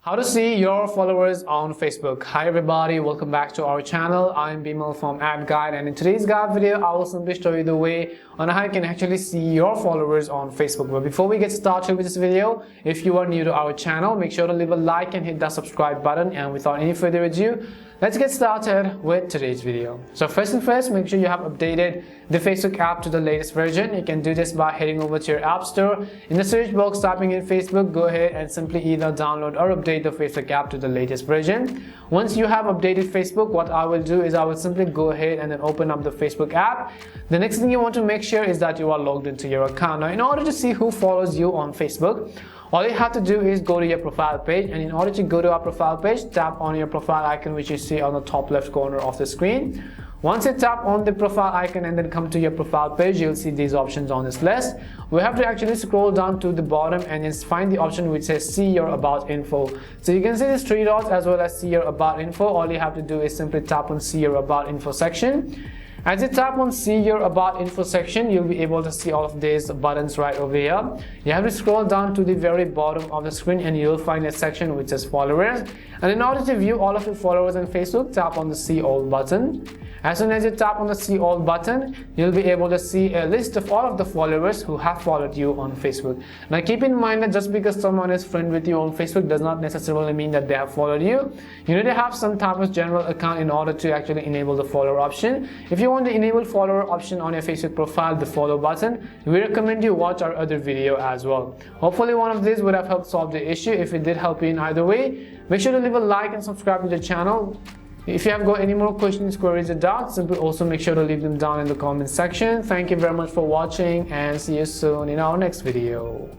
How to see your followers on Facebook. Hi everybody, welcome back to our channel. I'm Bimal from AdGuide, and in today's guide video I will simply show you the way on how you can actually see your followers on Facebook. But before we get started with this video, if you are new to our channel, make sure to leave a like and hit that subscribe button. And without any further ado, let's get started with today's video. So first and first, make sure you have updated the Facebook app to the latest version. You can do this by heading over to your app store. In the search box, typing in Facebook, go ahead and simply either download or update the Facebook app to the latest version. Once you have updated Facebook, what I will do is I will simply go ahead and then open up the Facebook app. The next thing you want to make sure is that you are logged into your account. Now, in order to see who follows you on Facebook, all you have to do is go to your profile page, and in order to go to our profile page, tap on your profile icon which you see on the top left corner of the screen. Once you tap on the profile icon and then come to your profile page, you'll see these options on this list. We have to actually scroll down to the bottom and then find the option which says see your about info. So you can see these three dots as well as see your about info. All you have to do is simply tap on see your about info section. As you tap on see your about info section, you'll be able to see all of these buttons right over here. You have to scroll down to the very bottom of the screen and you'll find a section which says followers. And in order to view all of your followers on Facebook, tap on the see all button. As soon as you tap on the see all button, you'll be able to see a list of all of the followers who have followed you on Facebook. Now keep in mind that just because someone is friend with you on Facebook does not necessarily mean that they have followed you. You need to have some type of general account in order to actually enable the follower option. If you want to enable follower option on your Facebook profile, the follow button, we recommend you watch our other video as well. Hopefully one of these would have helped solve the issue. If it did help you in either way, make sure to leave a like and subscribe to the channel. If you have got any more questions, queries, or doubts, simply also make sure to leave them down in the comment section. Thank you very much for watching and see you soon in our next video.